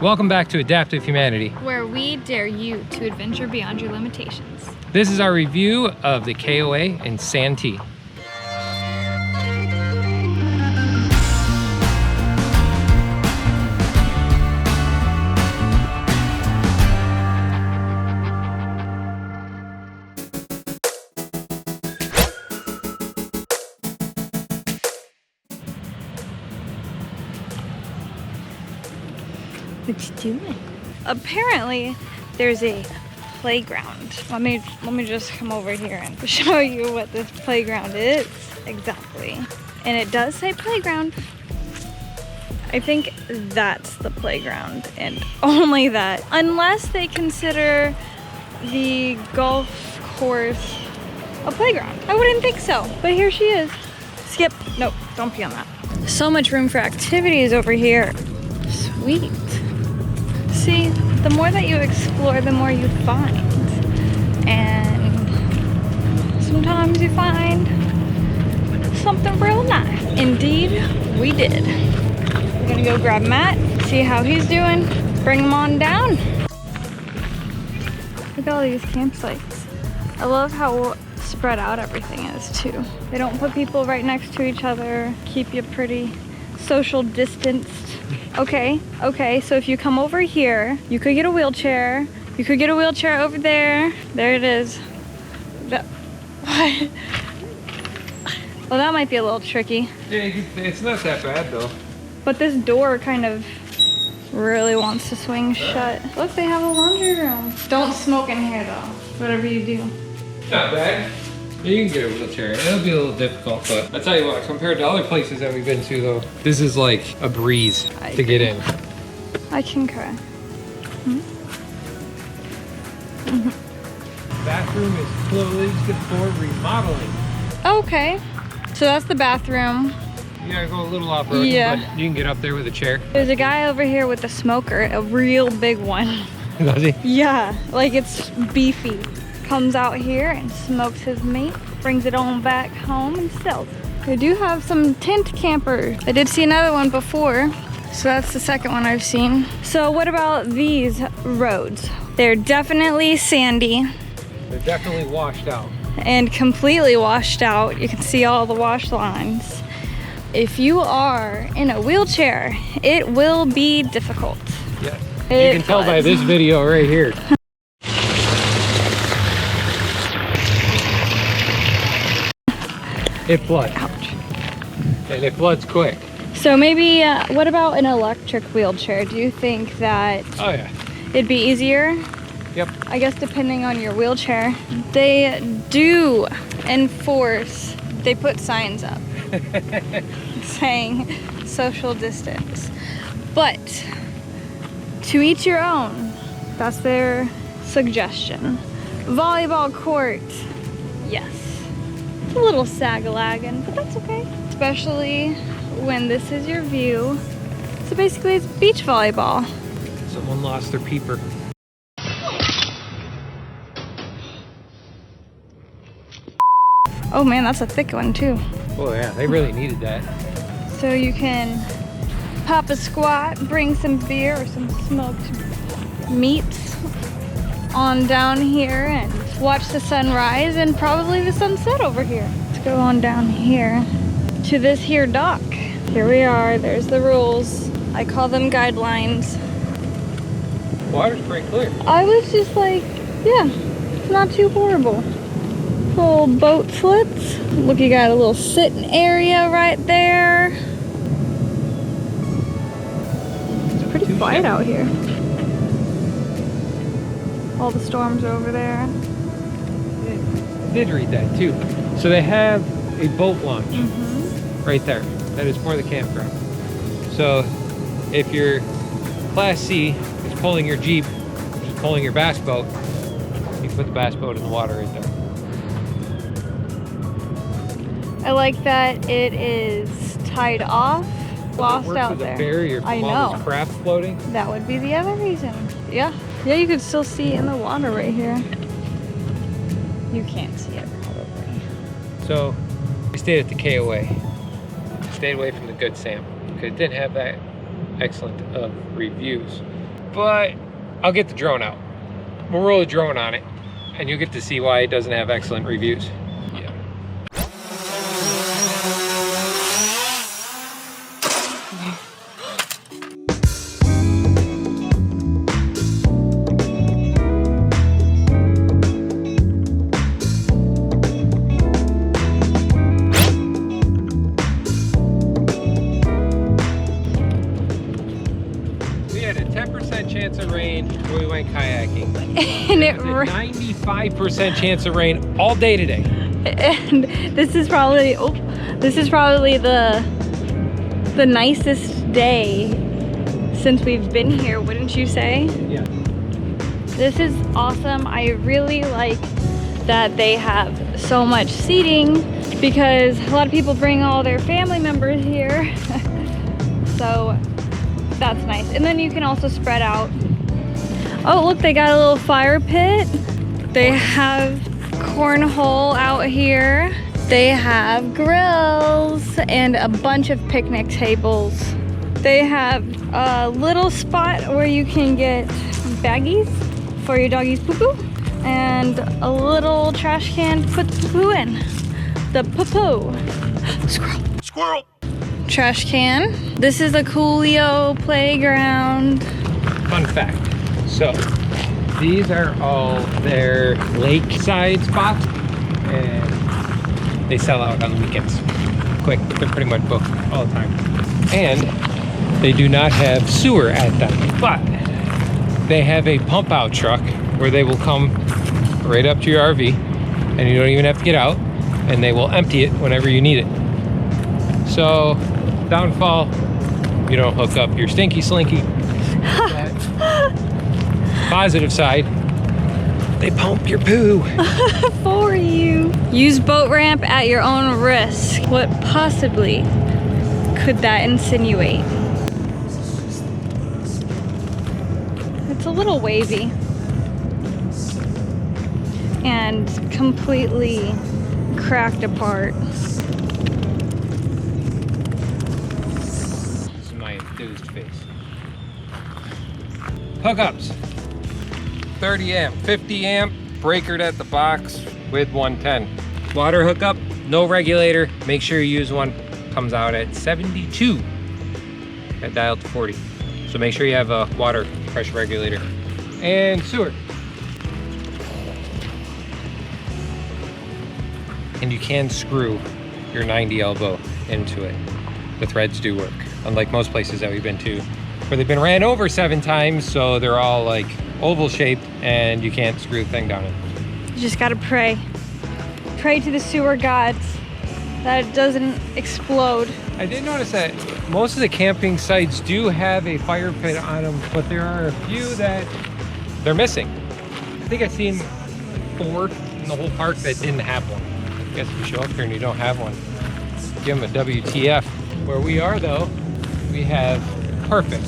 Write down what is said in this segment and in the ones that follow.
Welcome back to Adaptive Humanity, where we dare you to adventure beyond your limitations. This is our review of the KOA in Santee. What you doing? Apparently, there's a playground. Let me just come over here and show you what this playground is exactly. And it does say playground. I think that's the playground and only that. Unless they consider the golf course a playground. I wouldn't think so, but here she is. Skip, nope, don't pee on that. So much room for activities over here. Sweet. See, the more that you explore, the more you find. And sometimes you find something real nice. Indeed, we did. We're gonna go grab Matt, see how he's doing, bring him on down. Look at all these campsites. I love how spread out everything is too. They don't put people right next to each other, keep you pretty social distanced. Okay, so if you come over here, you could get a wheelchair. You could get a wheelchair over there. There it is. What? Well, that might be a little tricky. Yeah, it's not that bad though. But this door kind of really wants to swing shut. Look, they have a laundry room. Don't smoke in here though, whatever you do. Not bad. You can get a wheelchair. It'll be a little difficult, but I'll tell you what, compared to other places that we've been to though, this is like a breeze to get in. I concur. Bathroom is closed for remodeling. Okay, so that's the bathroom. You gotta go a little off-road, Yeah. but you can get up there with a chair. There's a guy over here with a smoker, a real big one. Does he? Yeah, like it's beefy. Comes out here and smokes his meat, brings it on back home and sells it. They do have some tent campers. I did see another one before, so that's the second one I've seen. So what about these roads? They're definitely sandy. They're definitely washed out. And completely washed out. You can see all the wash lines. If you are in a wheelchair, it will be difficult. Yeah. You can tell by this video right here. It floods. Ouch. And it floods quick. So maybe, what about an electric wheelchair? Do you think that Oh yeah. it'd be easier? Yep. I guess depending on your wheelchair. They do enforce, they put signs up saying social distance. But to each your own, that's their suggestion. Volleyball court, yes. It's a little sag-a-lagging, but that's okay. Especially when this is your view. So basically it's beach volleyball. Someone lost their peeper. Oh man, that's a thick one too. Oh yeah, they really needed that. So you can pop a squat, bring some beer or some smoked meats on down here and watch the sunrise and probably the sunset over here. Let's go on down here to this here dock. Here we are, there's the rules. I call them guidelines. Water's pretty clear. I was just like, yeah, it's not too horrible. Little boat slits. Look, you got a little sitting area right there. It's pretty quiet out here. All the storms are over there. I did read that too. So they have a boat launch right there. That is for the campground. So if your Class C is pulling your Jeep, which is pulling your bass boat, you can put the bass boat in the water right there. I like that it is tied off, lost out there. Barrier from I all know. this crap floating. That would be the other reason. Yeah. Yeah, you could still see in the water right here. You can't see it probably. So we stayed at the KOA. Stayed away from the Good Sam because it didn't have that excellent of reviews. but I'll get the drone out. We'll roll a drone on it, and you'll get to see why it doesn't have excellent reviews. Yeah. We had a 10% chance of rain when we went kayaking. And it a 95% chance of rain all day today. And this is probably the nicest day since we've been here, wouldn't you say? Yeah. This is awesome. I really like that they have so much seating because a lot of people bring all their family members here. So that's nice. And then you can also spread out. Oh, look, they got a little fire pit. They have cornhole out here. They have grills and a bunch of picnic tables. They have a little spot where you can get baggies for your doggy's poo-poo and a little trash can to put the poo in. The poo-poo. Squirrel. Squirrel. Trash can. This is a Coolio playground. Fun fact. So, these are all their lakeside spots, and they sell out on the weekends. Quick, they're pretty much booked all the time. And they do not have sewer at them, but they have a pump out truck where they will come right up to your RV, and you don't even have to get out, and they will empty it whenever you need it. So, downfall, you don't hook up your stinky slinky. Positive side, they pump your poo. For you. Use boat ramp at your own risk. What possibly could that insinuate? It's a little wavy and completely cracked apart. This is my enthused face. Hookups. 30 amp, 50 amp, breakered at the box with 110. Water hookup, no regulator. Make sure you use one. Comes out at 72. Got dialed to 40. So make sure you have a water pressure regulator. And sewer. And you can screw your 90 elbow into it. The threads do work. Unlike most places that we've been to, where they've been ran over 7 times, so they're all like oval shaped and you can't screw the thing down in. You just gotta pray. Pray to the sewer gods that it doesn't explode. I did notice that most of the camping sites do have a fire pit on them, but there are a few that they're missing. I think I've seen 4 in the whole park that didn't have one. I guess if you show up here and you don't have one, give them a WTF. Where we are though, we have perfect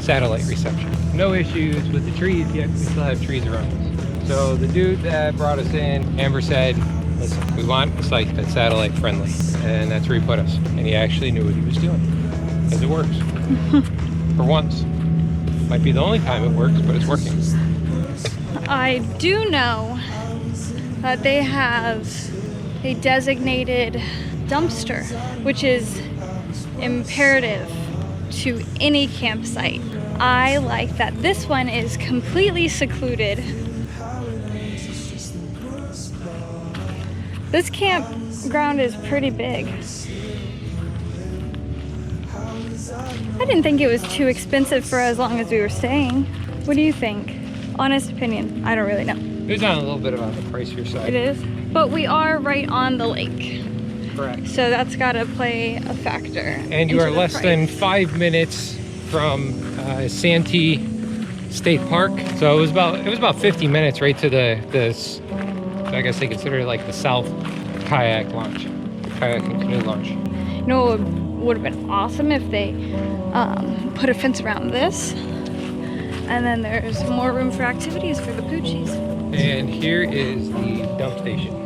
satellite reception. No issues with the trees yet. We still have trees around us. So the dude that brought us in, Amber said, listen, we want a site that's satellite friendly. And that's where he put us. And he actually knew what he was doing. Because it works. For once. Might be the only time it works, but it's working. I do know that they have a designated dumpster, which is imperative to any campsite. I like that this one is completely secluded. This campground is pretty big. I didn't think it was too expensive for as long as we were staying. What do you think? Honest opinion, I don't really know. It's on a little bit on the pricier side. It is, but we are right on the lake. Correct. So that's gotta play a factor. And you are into the less price. than 5 minutes from Santee State Park. So it was about 50 minutes right to the I guess they consider it like the South kayak launch, kayak and canoe launch. You know what would have been awesome if they put a fence around this, and then there's more room for activities for the poochies. And here is the dump station.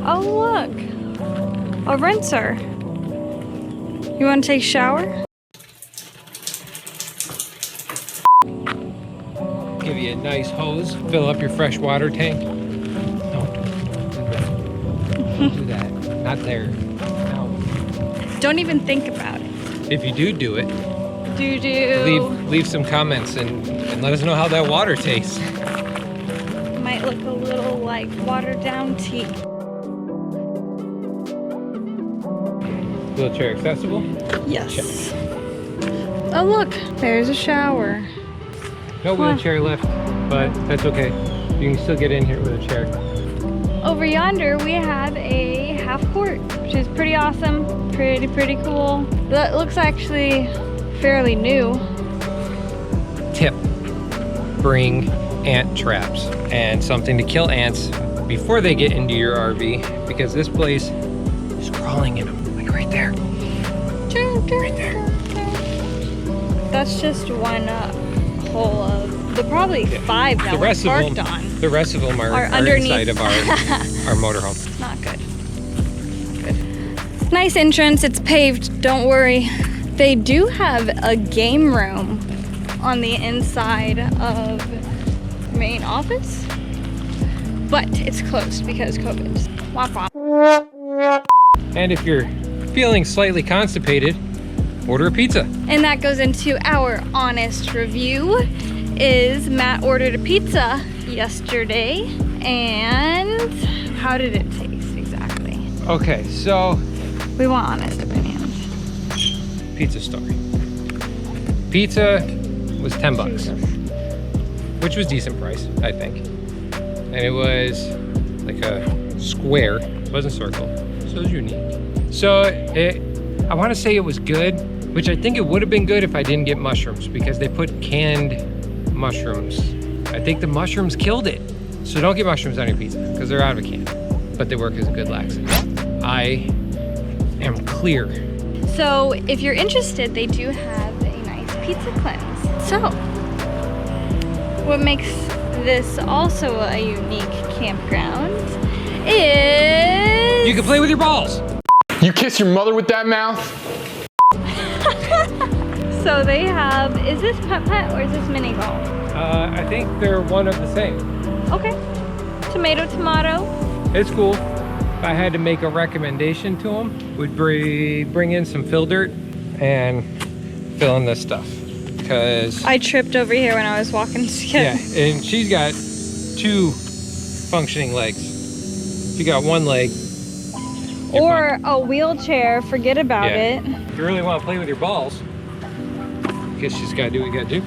Oh look, a rinser. You want to take a shower? Give you a nice hose. Fill up your fresh water tank. Don't do that. Not there. No. Don't even think about it. If you do it, Do. leave some comments and let us know how that water tastes. Might look a little like watered down tea. Wheelchair accessible? Yes. Check. Oh look, there's a shower. No wheelchair left, but that's okay. You can still get in here with a chair. Over yonder, we have a half court, which is pretty awesome. Pretty cool. That looks actually fairly new. Tip, bring ant traps and something to kill ants before they get into your RV, because this place is crawling in them, like right there. Right there. That's just one hole of the probably 5 that we're parked on. The rest of them are underneath. inside of our motorhome. Not good. Nice entrance. It's paved. Don't worry. They do have a game room on the inside of the main office, but it's closed because COVID. Womp womp. And if you're feeling slightly constipated, order a pizza. And that goes into our honest review. Is Matt ordered a pizza yesterday, and how did it taste exactly? Okay, so We want honest opinions. pizza story. Pizza was 10 bucks, which was decent price, I think. And it was like a square, it wasn't circle, so it was unique. So I want to say it was good, which I think it would have been good if I didn't get mushrooms, because they put canned mushrooms. I think the mushrooms killed it. So don't get mushrooms on your pizza because they're out of a can, but they work as a good laxative. I am clear. So if you're interested, they do have a nice pizza cleanse. So what makes this also a unique campground is You can play with your balls. You kiss your mother with that mouth? so they have, is this putt-putt or is this mini golf? I think they're one of the same. Okay. Tomato. It's cool. If I had to make a recommendation to them, would bring in some fill dirt and fill in this stuff. Because I tripped over here when I was walking to yeah, and she's got 2 functioning legs. If you got 1 leg, or a wheelchair, forget about it. If you really want to play with your balls, I guess you just gotta do what you gotta do.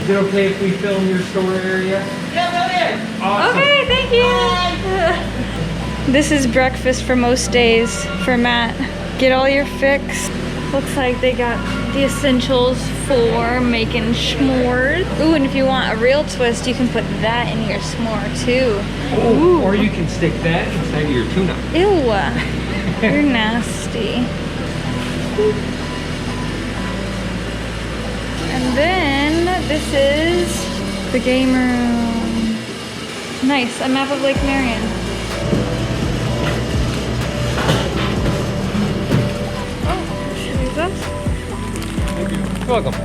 Is it okay if we film your store area? Yeah, go ahead. Awesome. Okay, thank you. This is breakfast for most days for Matt. Get all your fix. Looks like they got the essentials for making s'mores. Ooh, and if you want a real twist, you can put that in your s'more too. Oh, or you can stick that inside of your tuna. Ew, you're nasty. And then this is the game room. Nice, a map of Lake Marion. Oh, should we use this? You're welcome.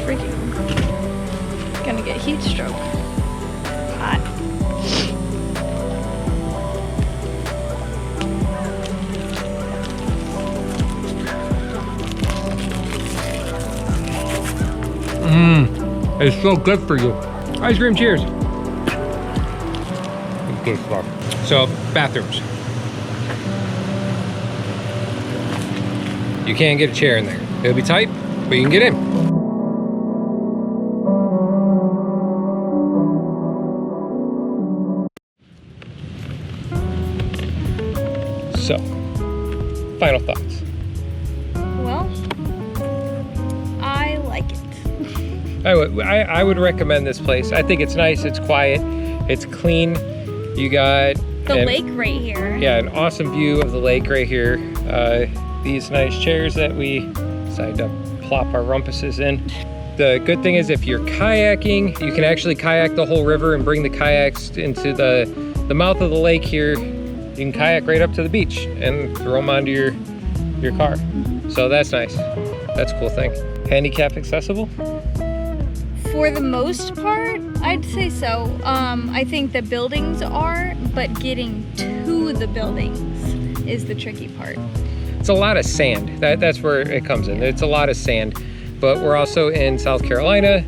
Freaking gonna get heat stroke. Hot. It's so good for you. Ice cream, cheers. Good stuff. So, bathrooms. You can't get a chair in there. It'll be tight, but you can get in. So, final thoughts. Well, I like it. I would recommend this place. I think it's nice, it's quiet, it's clean. You got The lake right here. Yeah, an awesome view of the lake right here. These nice chairs that we decided to plop our rumpuses in. The good thing is if you're kayaking, you can actually kayak the whole river and bring the kayaks into the mouth of the lake here. You can kayak right up to the beach and throw them onto your car. So that's nice. That's a cool thing. Handicap accessible? For the most part, I'd say so. I think the buildings are, but getting to the buildings is the tricky part. It's a lot of sand. That's where it comes in. It's a lot of sand, but we're also in South Carolina,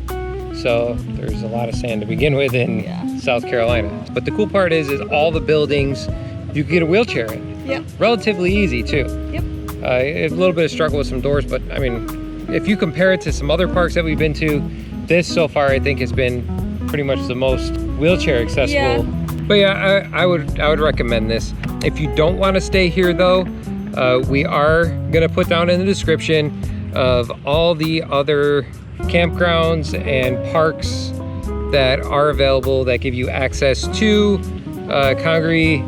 so there's a lot of sand to begin with in South Carolina. But the cool part is all the buildings you can get a wheelchair in. Yep. Relatively easy too. Yep. A little bit of struggle with some doors, but I mean, if you compare it to some other parks that we've been to, this so far I think has been pretty much the most wheelchair accessible. Yeah. But yeah, I would recommend this. If you don't want to stay here though, we are gonna put down in the description of all the other campgrounds and parks that are available that give you access to Congaree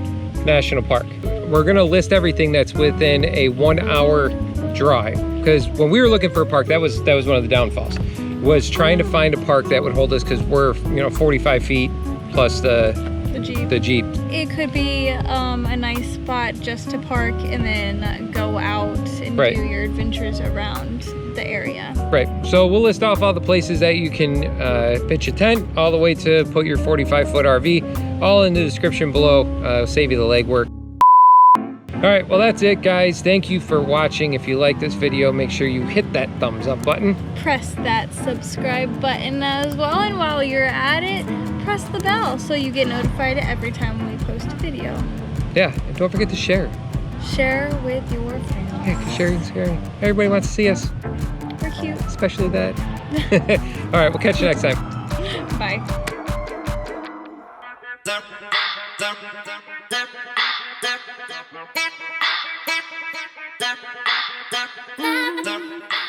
National Park. We're gonna list everything that's within a 1 hour drive, because when we were looking for a park, that was one of the downfalls, was trying to find a park that would hold us, because we're 45 feet plus the Jeep. It could be a nice spot just to park and then go out and Right. do your adventures around the area. Right, so we'll list off all the places that you can pitch a tent, all the way to put your 45-foot RV, all in the description below. Save you the legwork. All right, well that's it guys. Thank you for watching. If you like this video, make sure you hit that thumbs up button. Press that subscribe button as well, and while you're at it, press the bell so you get notified every time we post a video. Yeah, and don't forget to share. Share with your friends. Yeah, 'cause sharing's scary. Everybody wants to see us, We're cute. especially that. All right, we'll catch you next time. Bye. Thank you.